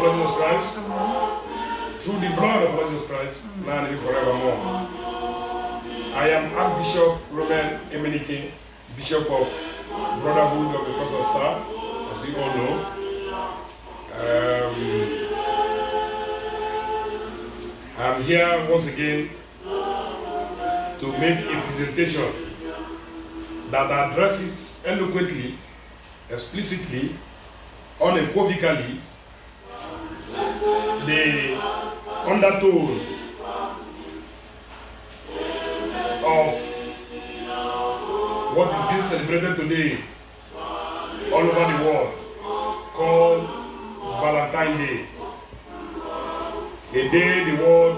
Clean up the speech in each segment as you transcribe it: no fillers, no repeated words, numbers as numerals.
Lord Jesus Christ, through the blood of Lord Jesus Christ, now and forevermore. I am Archbishop Roman Emenike, Bishop of Brotherhood of the Cross of Star, as you all know. I'm here once again to make a presentation that addresses eloquently, explicitly, unequivocally the undertone of what is being celebrated today all over the world, called Valentine's Day. A day the world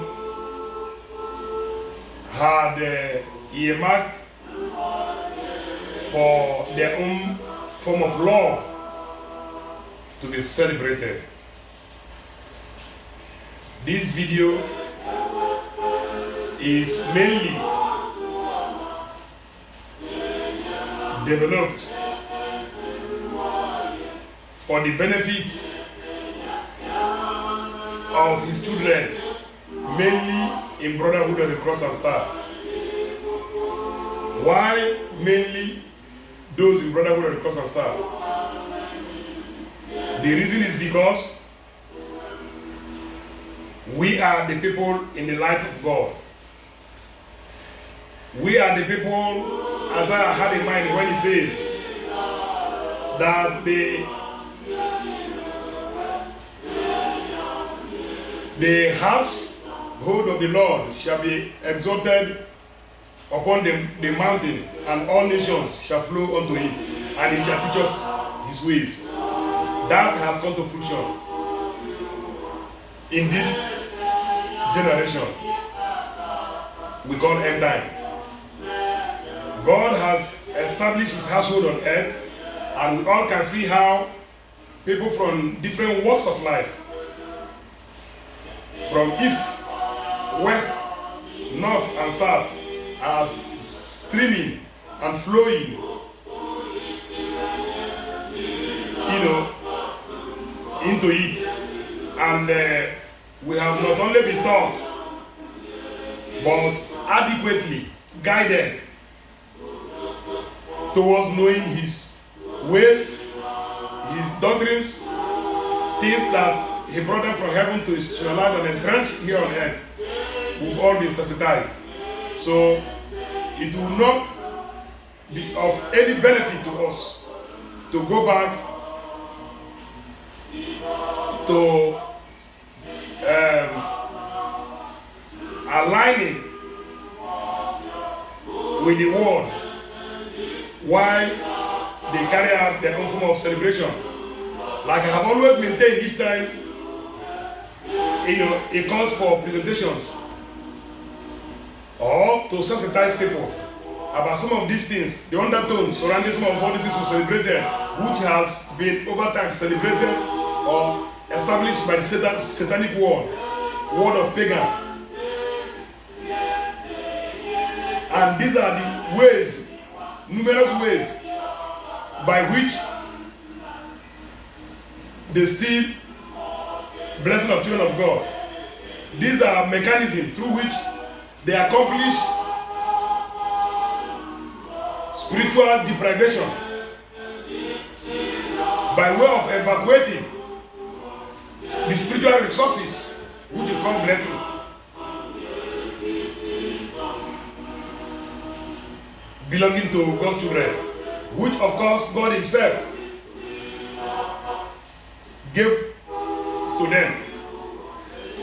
had earmarked for their own form of love to be celebrated. This video is mainly developed for the benefit of his children, mainly in Brotherhood of the Cross and Star. Why mainly those in Brotherhood of the Cross and Star? The reason is because we are the people in the light of God. We are the people, as I had in mind when he says that the household of the Lord shall be exalted upon the mountain, and all nations shall flow unto it, and he shall teach us his ways. That has come to fruition in this generation we call end time. God has established his household on earth, and we all can see how people from different walks of life, from east, west, north, and south, are streaming and flowing, into it. And we have not only been taught, but adequately guided towards knowing his ways, his doctrines, things that he brought them from heaven to institutionalize and entrench here on earth. We've all been sensitized. So it will not be of any benefit to us to go back to aligning with the world while they carry out their own form of celebration. Like I have always maintained each time, it calls for presentations or to sensitize people about some of these things, the undertones surrounding some of all these things we celebrated, which has been over time celebrated or established by the satanic world of pagan. And these are the ways, numerous ways, by which they steal blessing of children of God. These are mechanisms through which they accomplish spiritual deprivation by way of evacuating the spiritual resources which you call blessing. Belonging to God's children, which of course God himself gave to them.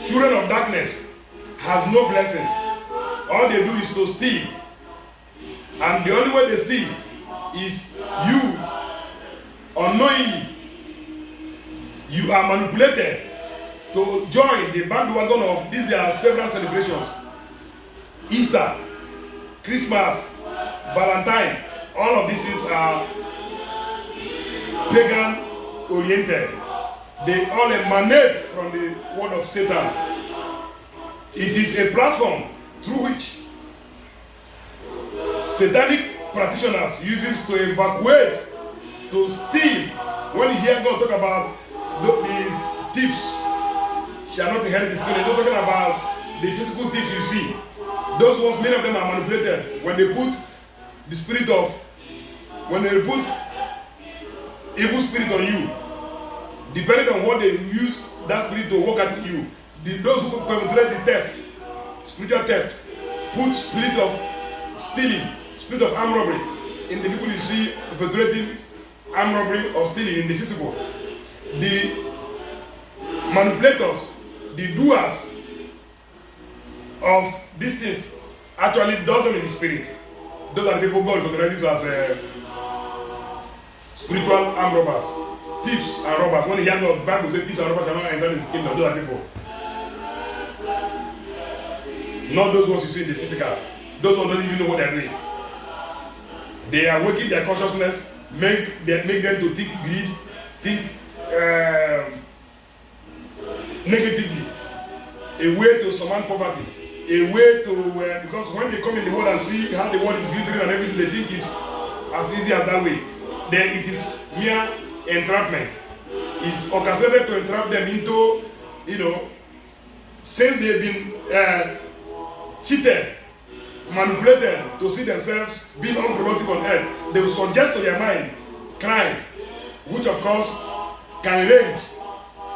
Children of darkness has no blessing. All they do is to steal. And the only way they steal is you, unknowingly, you are manipulated to join the bandwagon of these are several celebrations. Easter, Christmas, Valentine, all of these things are pagan oriented. They all emanate from the word of Satan. It is a platform through which satanic practitioners uses to evacuate, to steal. When you hear God talk about the thieves shall not inherit the spirit. He's not talking about the physical things you see. Those ones, many of them are manipulated. When they put the spirit of, when they put evil spirit on you, depending on what they use that spirit to work at you, those who perpetrate the theft, spiritual theft, put spirit of stealing, spirit of armed robbery in the people you see perpetrating armed robbery or stealing in the physical. The manipulators, the doers of these things actually does them in the spirit. Those are the people God recognizes as spiritual armed robbers, thieves and robbers. When you hear the Bible say thieves and robbers shall not enter into the kingdom, those are people. Not those ones you see in the physical. Those ones don't even know what they're doing. They are waking their consciousness, make them to think greed, think negatively, a way to surmount poverty, a way to because when they come in the world and see how the world is glittering and everything, they think it's as easy as that way. Then it is mere entrapment. It's orchestrated to entrap them into, since they've been cheated, manipulated to see themselves being unproductive on earth, they will suggest to their mind crime, which of course can range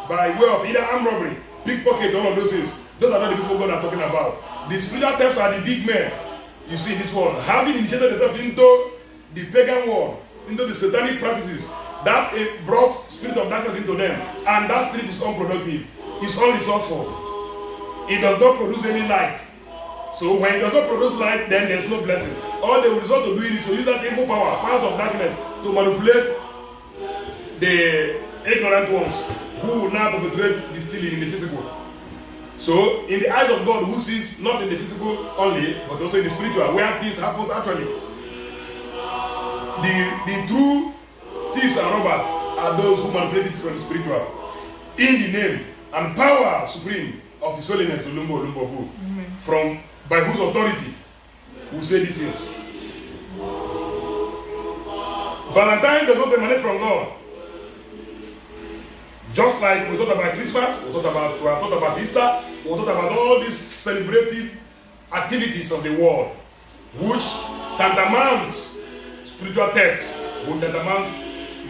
by way of either armed robbery, pickpocket, all of those things. Those are not the people God are talking about. The spiritual thefts are the big men you see in this world, having initiated themselves into the pagan world, into the satanic practices, that it brought spirit of darkness into them, and that spirit is unproductive, it's unresourceful, it does not produce any light. So when it does not produce light, then there's no blessing. All they will resort to doing is to use that evil power, powers of darkness, to manipulate the ignorant ones who will now perpetrate the stealing in the physical. So in the eyes of God, who sees not in the physical only, but also in the spiritual, where things happen actually, the true thieves and robbers are those who manipulate it from the spiritual, in the name and power supreme of His Holiness Olumbo Olumbo, from by whose authority we say these things. Valentine does not emanate from God. Just like we thought about Christmas, we thought about Easter, we thought about all these celebrative activities of the world, which tantamounts spiritual theft, which tantamounts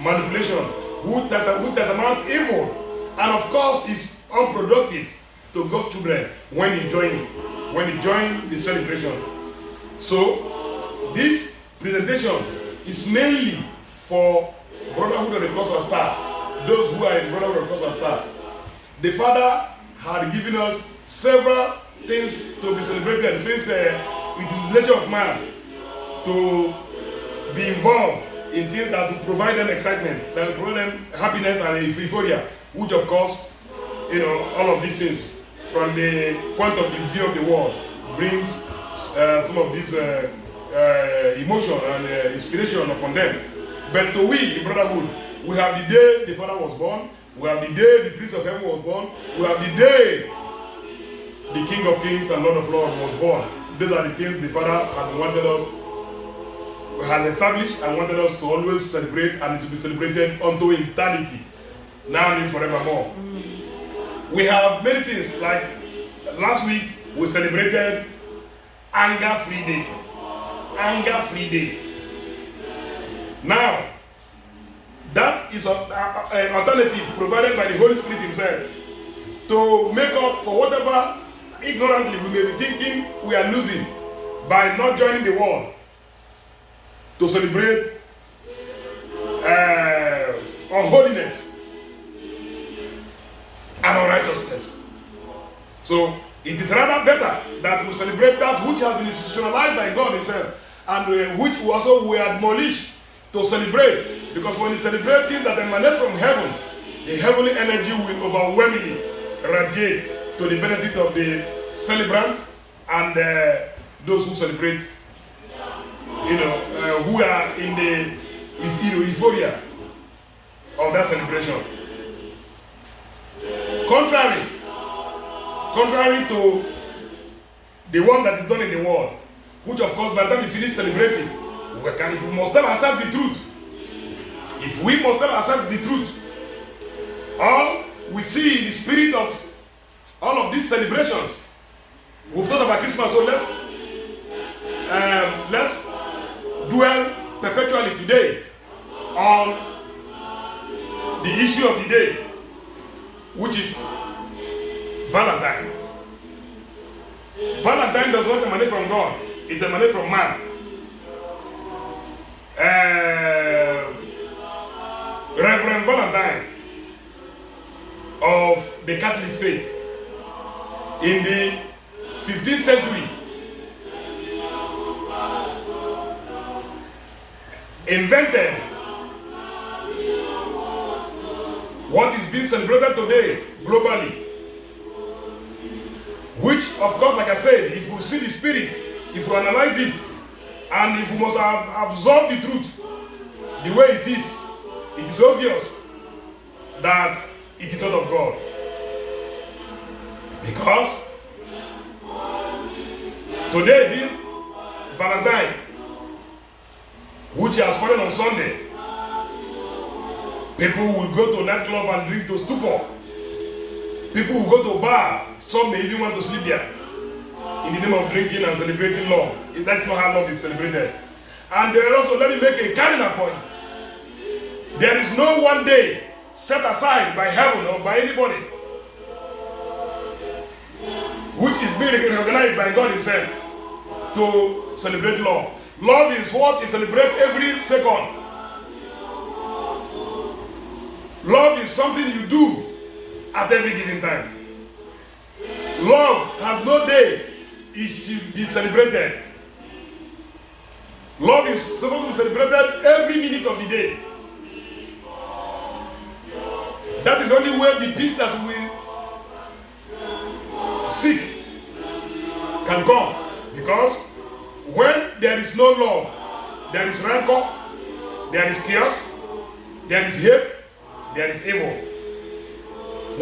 manipulation, which tantamounts evil, and of course is unproductive to God's children when you join it, when you join the celebration. So this presentation is mainly for Brotherhood of the Cross and Star, those who are in Brotherhood of the Cross and Star. The Father had given us several things to be celebrated, since it is the nature of man to be involved in things that will provide them excitement, that will provide them happiness and euphoria, which of course, all of these things from the point of view of the world brings some of these emotion and inspiration upon them. But to we in Brotherhood, we have the day the Father was born, we have the day the Prince of Heaven was born, we have the day the King of Kings and Lord of Lords was born. Those are the things the Father has established and wanted us to always celebrate, and to be celebrated unto eternity, now and forevermore. We have many things, like last week we celebrated Anger-Free Day. Anger-Free Day. Now, that is an alternative provided by the Holy Spirit Himself to make up for whatever ignorantly we may be thinking we are losing by not joining the world to celebrate unholiness and unrighteousness. So it is rather better that we celebrate that which has been institutionalized by God Himself, and which also we admonish to celebrate, because when you celebrate things that emanate from heaven, the heavenly energy will overwhelmingly radiate to the benefit of the celebrant and those who celebrate, who are in the euphoria of that celebration. Contrary to the one that is done in the world, which of course by the time we finish celebrating, if we must tell ourselves the truth, all we see in the spirit of all of these celebrations. We've thought about Christmas, so let's dwell perpetually today on the issue of the day, which is Valentine. Valentine does not emanate from God, it emanates from man. Reverend Valentine of the Catholic faith in the 15th century invented what is being celebrated today globally, which of course, like I said, if we see the spirit, if we analyze it, and if we must absorb the truth the way it is obvious that it is not of God. Because today means Valentine, which has fallen on Sunday. People will go to a nightclub and drink to stupor. People will go to a bar. Some may even want to sleep there in the name of drinking and celebrating love. That's not how love is celebrated. And also, let me make a cardinal point. There is no one day set aside by heaven or by anybody which is being recognized by God himself to celebrate love. Love is what is celebrated every second. Love is something you do at every given time. Love has no day it should be celebrated. Love is supposed to be celebrated every minute of the day. That is only where the peace that we seek can come. Because when there is no love, there is rancor, there is chaos, there is hate, there is evil.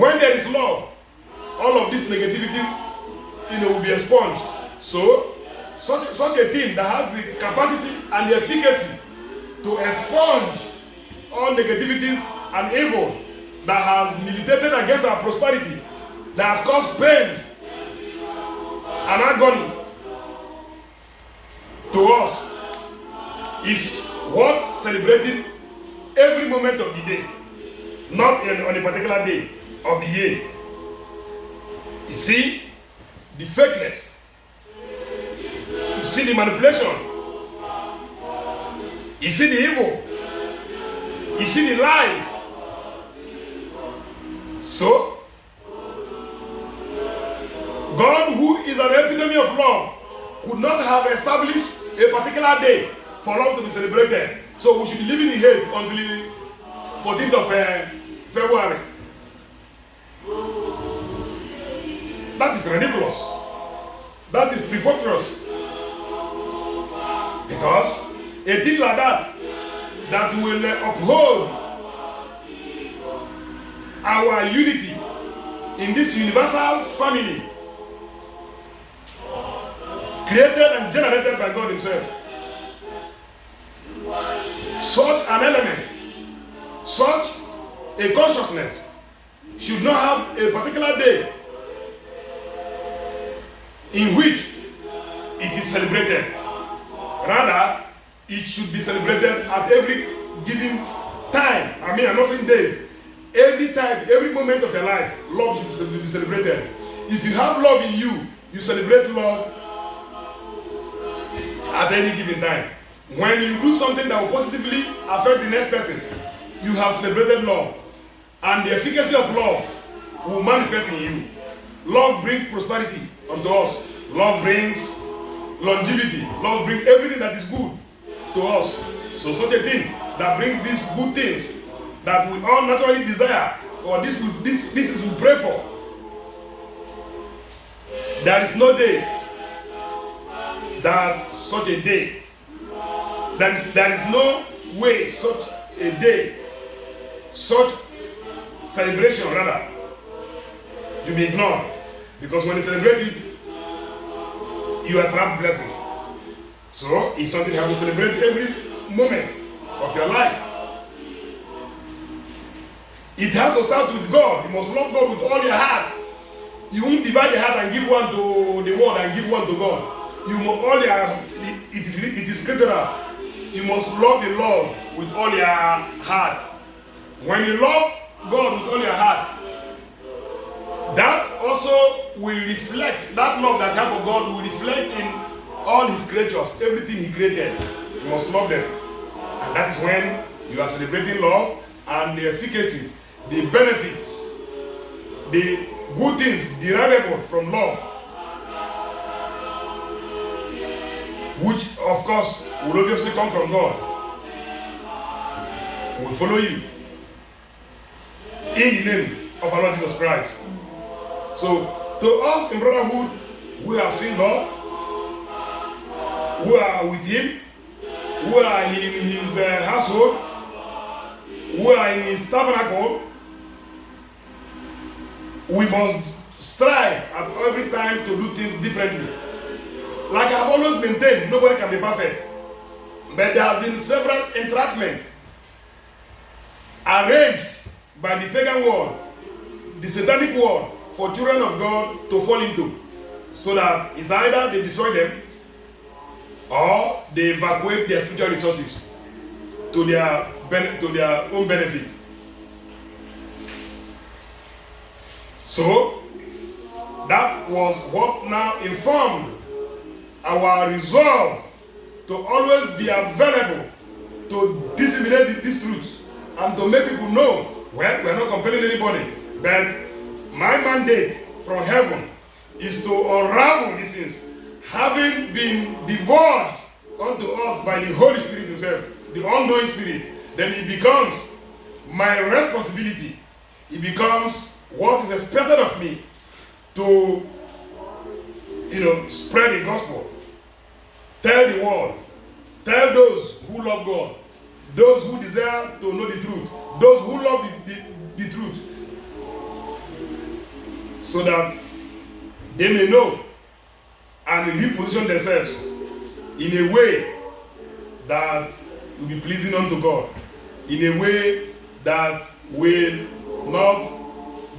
When there is love, all of this negativity, will be expunged. So, such a thing that has the capacity and the efficacy to expunge all negativities and evil that has militated against our prosperity, that has caused pains and agony to us, is worth celebrating every moment of the day, not on a particular day of the year. You see the fakeness, you see the manipulation, you see the evil, you see the lies. So, God, who is an epitome of love, could not have established a particular day for love to be celebrated. So we should be living in hate until the 14th of February. That is ridiculous. That is preposterous. Because a thing like that will uphold our unity in this universal family created and generated by God himself. Such an element, such a consciousness should not have a particular day in which it is celebrated. Rather, it should be celebrated at every given time. I'm not saying days. Every time, every moment of your life, love should be celebrated. If you have love in you, you celebrate love at any given time. When you do something that will positively affect the next person, you have celebrated love. And the efficacy of love will manifest in you. Love brings prosperity unto us. Love brings longevity. Love brings everything that is good to us. So such a thing that brings these good things that we all naturally desire, or this is we pray for. There is no day that such a day, there is no way such a day, such celebration rather, to be ignored. Because when you celebrate it, you attract blessing. So it's something you have to celebrate every moment of your life. It has to start with God. You must love God with all your heart. You won't divide the heart and give one to the world and give one to God. You must only it is scriptural. You must love the Lord with all your heart. When you love God with all your heart, that also will reflect, that love that you have for God will reflect in all his creatures, everything he created. You must love them. And that is when you are celebrating love and the efficacy, the benefits, the good things derivable from love, which of course will obviously come from God, will follow you in the name of our Lord Jesus Christ. So to us in brotherhood, we have seen God, who are with him, who are in his household, who are in his tabernacle. We must strive at every time to do things differently. Like I have always maintained, nobody can be perfect. But there have been several entrapments arranged by the pagan world, the satanic world, for children of God to fall into. So that it's either they destroy them or they evacuate their spiritual resources to their own benefit. So that was what now informed our resolve to always be available to disseminate these truths and to make people know, well, we're not compelling anybody, but my mandate from heaven is to unravel these things, having been divulged unto us by the Holy Spirit himself, the all-knowing Spirit. Then it becomes my responsibility. It becomes what is expected of me to, spread the gospel, tell the world, tell those who love God, those who desire to know the truth, those who love the truth, so that they may know and reposition themselves in a way that will be pleasing unto God, in a way that will not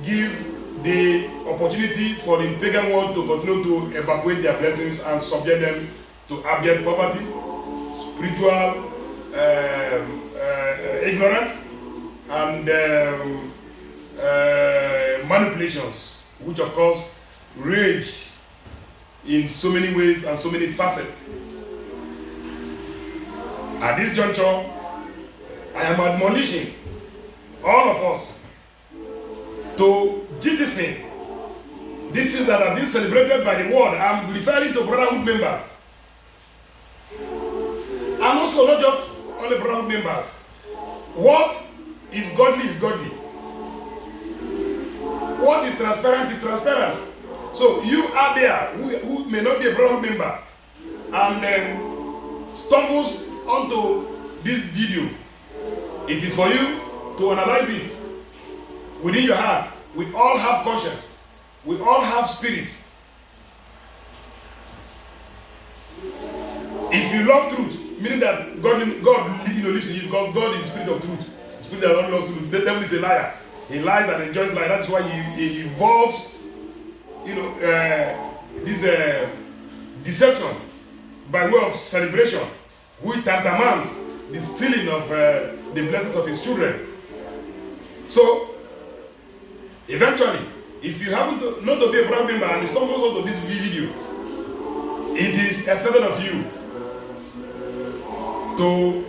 give the opportunity for the pagan world to continue to evacuate their blessings and subject them to abject poverty, spiritual ignorance, and manipulations, which of course rage in so many ways and so many facets. At this juncture, I am admonishing all of us to jettison these things that are being celebrated by the world. I'm referring to brotherhood members. And also not just only brotherhood members. What is godly is godly. What is transparent is transparent. So you are there who may not be a brotherhood member and then stumbles onto this video. It is for you to analyze it within your heart. We all have conscience. We all have spirits. If you love truth, meaning that God lives in you, because God is the spirit of truth. The spirit that only loves truth. The devil is a liar. He lies and enjoys lies. That's why he evolves, this deception by way of celebration, which tantamounts the stealing of the blessings of his children. So, eventually, if you happen to not to be a brother member and you stumble onto this video, it is expected of you to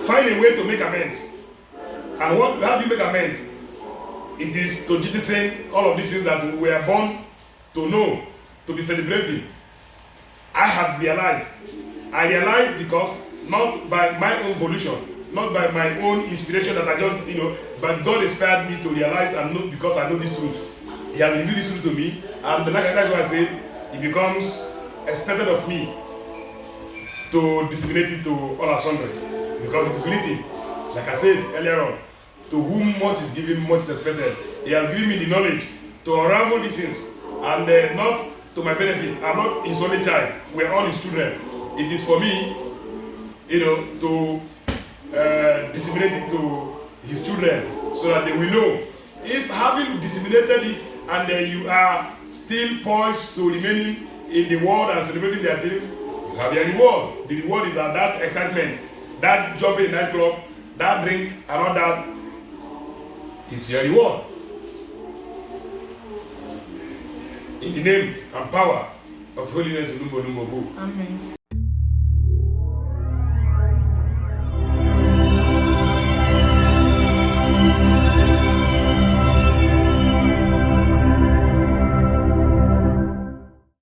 find a way to make amends. And how do you make amends? It is to jettison all of these things that we were born to know, to be celebrating. I realized because not by my own volition, not by my own inspiration that I just, but God inspired me to realize and know, because I know this truth. He has revealed this truth to me, and that's why I say it becomes expected of me to disseminate it to all sundry, because it is written, like I said earlier on, to whom much is given, much is expected. He has given me the knowledge to unravel these things, and not to my benefit. I'm not his only child. We're all his children. It is for me, to disseminate it to his children, so that they will know If having disseminated it and you are still poised to remaining in the world and celebrating their things, you have your reward. The reward is that excitement, that jumping in the nightclub, that drink, and all that is your reward. In the name and power of holiness, Amen.